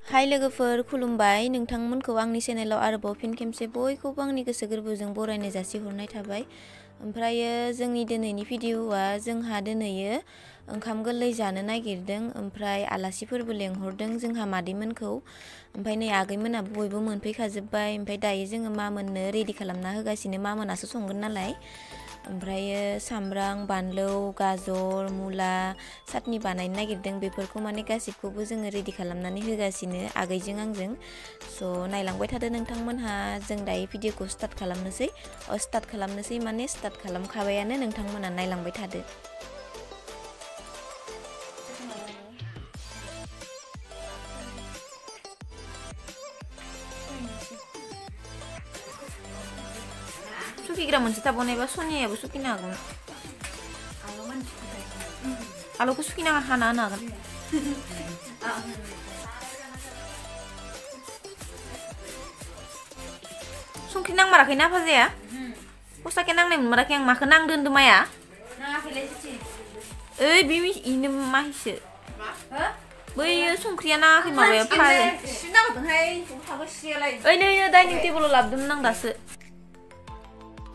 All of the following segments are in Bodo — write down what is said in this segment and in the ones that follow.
हाय लोगोफोर खुलुमबाय नोंथांमोनखौ आंनि चेनेलाव आरोबाव फिन खेमसे बयखौबो आंनि गोसो गोरबोजों बरायनाय जासिहरनाय थाबाय। ओमफ्रायो जोंनि दिनैनि भिडिअआ जोंहा दिनैयो ओंखाम गोरलै जानो नागिरदों ओमफ्राय आलासिफोरबो लेंहरदों जोंहा मादैमोनखौ। ओमफ्राय नै आगैमोनाबो बयबो मोनफैखाजोब्बाय ओमफ्राय दायो जोङो मामोननो रेडि खालामना होगासिनो मामोनासो संगोन नालाय। ओमफ्रायो सामब्राम बानलु गाजर मुला चाटनि बानायनो नागिरदों बेफोरखौ माने गासिबखौबो जोङो रेडि खालामनानै होगासिनो आगैजों आंजों। स' नायलांबाय थादो नोंथांमोनहा जों दायो भिडिअखौ स्टार्ट खालामनोसै माने स्टार्ट खालामखाबायानो नोंथांमोना नायलांबाय थादो। सुखिग्रा मोनसे थाबावनायबा सनियाबो सुखिनो हागौमोन। आलुखौ सुखिना हाना होनो हागोन। संख्रि नांमाराखैना फाजाया? खसाके नांनाय मोनमाराखै आं माखौ नांदो होनदो माया? ओइ बे इनो माहिसो। बैयो संख्रिया नाङाखै माबाया फाजा। ओइ नै डाइनिं टेबोलाव लाबोदोंमोन आं दासो।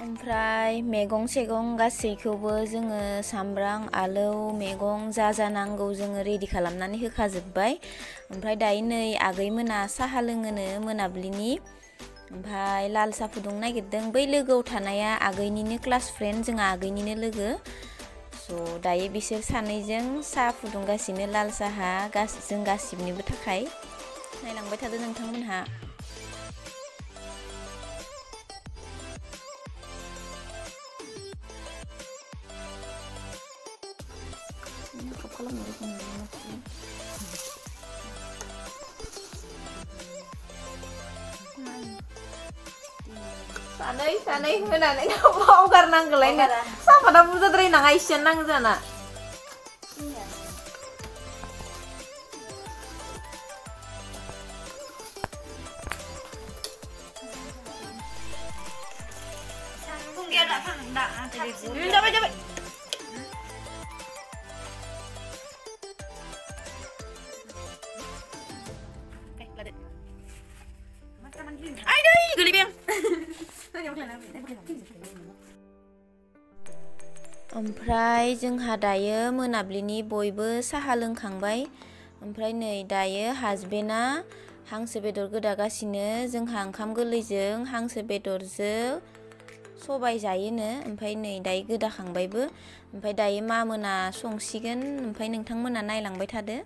ओमफ्राय मैगं सेगं गासैखौबो जोङो सामब्राम आलौ मैगं जा नांगौ जोङो रेडि खालामनानै होखाजोब्बाय। ओमफ्राय दायो नै आगैमोना साहा लोङोनो मोनाबिलिनि। ओमफ्राय लाल साहा फुदुंनो नागिरदों बै लोगोआव थानाया आगैनिनो क्लास फ्रेन्ड जोंहा आगैनिनो लोगो। स' दायो बिसोर सानैजों साहा फुदुंगासिनो लाल साहा जों गासिबनिबो थाखाय। नायलांबाय थादो नोंथांमोनहा। सानै होनानै बावगारनांगौलायनो साहापाता बुरजाद्राय नाङा इसेयानो नांगौ जाना। जाबाय ओमफ्राय जोंहा दायो मोनाबिलिनि बयबो साहा लोंखांबाय। ओमफ्राय नै दायो हासबेन्डआ हांसो बेदर गोदागासिनो जोंहा ओंखाम गोरलैजों हांसो बेदरजों सबाय जायोनो। ओमफ्राय नै दायो गोदाखांबायबो। ओमफ्राय दायो मामोना संसिगोन ओमफ्राय नोंथांमोना नायलांबाय थादो।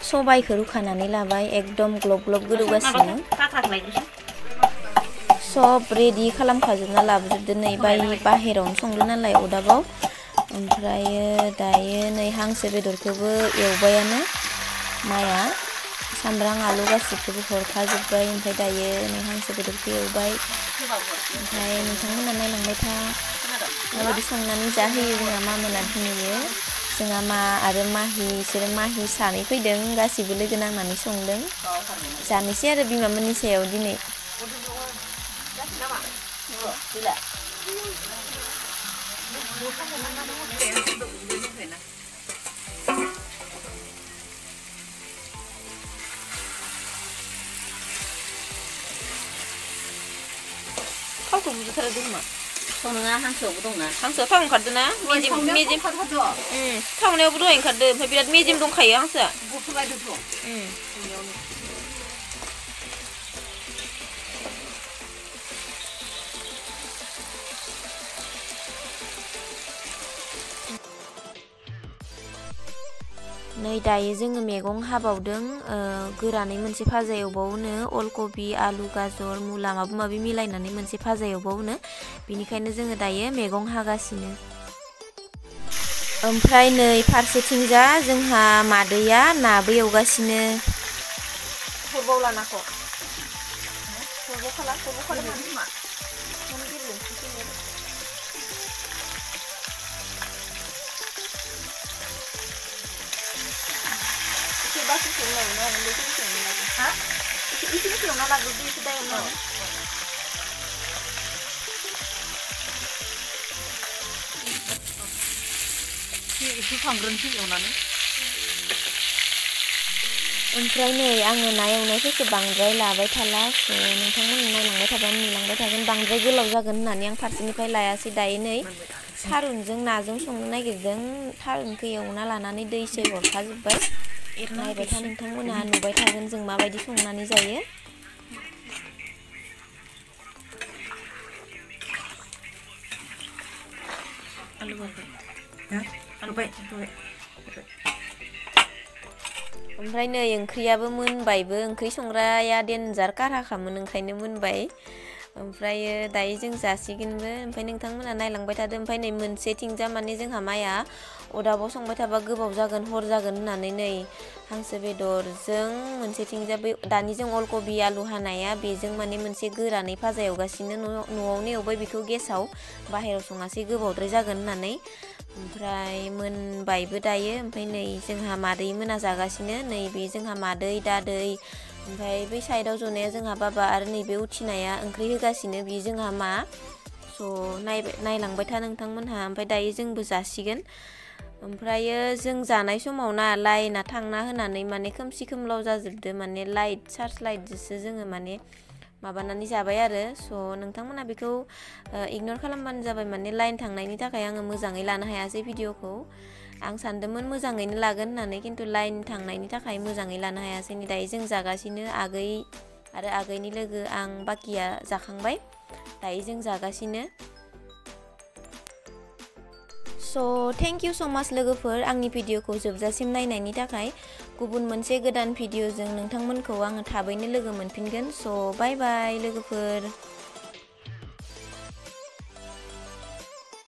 सबायखौ रुखानानै लाबाय एकदम ग्लब ग्लब गोदौगासिनो। सब रेडि खालामखाजोबना लाबोजोबदो नै बाहेरावनो संदो नालाय अदाबाव। ओमफ्रायो दायो नै हांसो बेदरखौबो एवबायानो माया सामब्राम आलु गासिबखौबो हरखाजोब्बाय। ओमफ्राय दायो नै हांसो बेदरखौ एवबाय। ओमफ्राय नोंथांमोना नायलांबाय था माबायदि संनानै जाहोयो जोंहा मामोना दिनैयो। जोंहा मा आरो माहि बिसोरो माहि सानै फैदों गासिबो लोगो नांनानै संदों। जानोसै आरो बिमामोननि सायाव दिनै। थावखौ बुजाथारदों मा? थाव नङा हांसोआवबो दंना। हांसोआव थाव ओंखारदों ना? मेजेम थावनायावबो दहाय ओंखारदों ओमफ्राय बिराद मेजेम दंखायो हांसोआ। नै दायो जोङो मैगं हाबावदों गोरानै मोनसे भाजा एवबावनो अलकबि आलु गाजर मुला माबा माबि मिलायनानै मोनसे भाजा एवबावनो। बेनिखायनो जोङो दायो मैगं हागासिनो। ओमफ्राय नै फारसेथिंजा जोंहा मादैया नाबो एवगासिनो। ओमफ्राय नै आङो ना एवनायफोरखौ बांद्राय लाबाय थाला नोंथांमोन नायलांबाय थाबा नुलांबाय थागोन बांद्राय गोलाव जागोन होननानै आं फारसेनिफ्राय लायासै दायो नै थारुनजों नाजों संनो नागिरदों थारुनखौ एवना लानानै दै सै हरखाजोब्बाय नायबाय था नोंथांमोनहा नुबाय थागोन जों माबायदि संनानै जायो। ओमफ्राय नै ओंख्रियाबो मोनबायबो ओंख्रि संग्राया देनजार काराखामोन ओंखायनो मोनबाय ओमफ्रायो दायो जों जासिगोनबो ओमफ्राय नोंथांमोना नायलांबाय थादो ओमफ्राय नै मोनसेथिंजा माने जोंहा माइया अदाबाव संबाय थाबा गोबाव जागोन हर जागोन होननानै नै हांसो बेदरजों मोनसेथिंजा बै दानि जों अलकबि आलु हानाया बेजों माने मोनसे गोरानै भाजा एवगासिनो न'आवनो एवबाय बेखौ गेसाव बाहेरायाव सङासै गोबावद्राय जागोन होननानै ओमफ्राय मोनबायबो दायो ओमफ्राय नै जोंहा मादै मोना जागासिनो नैबे जोंहा मादै दादै ओमफ्राय बै साइडआव जनाया जोंहा बाबा आरो नैबे उथिनाया ओंख्रि होगासिनो बियो जोंहा मा नायलांबाय था नोंथांमोनहा ओमफ्राय दायो जोंबो जासिगोन ओमफ्रायो जों जानाय समाव ना लाइना थांना होनानै माने खोमसि खोमलाव जाजोबदो माने लाइट सार्च लाइटजोंसो जोङो माने माबानानै जाबाय आरो नोंथांमोना बेखौ इगनर खालामबानो जाबाय माने लाइन थांनायनि थाखाय आङो मोजाङै लानो हायासै भिडिअखौ आं सानदोंमोन मोजाङैनो लागोन होननानै खिन्थु लाइन थांनायनि थाखाय मोजाङै लानो हायासै दायो जों जागासिनो आगै आरो आगैनि लोगो आं बाकिया जाखांबाय दायो जों जागासिनो थेंक इउ स' माच लोगोफोर आंनि भिडिअखौ जोबजासिम नायनायनि थाखाय गुबुन मोनसे गोदान भिडिअजों नोंथांमोनखौ आङो थाबैनो लोगो मोनफिनगोन बाय बाय लोगोफोर।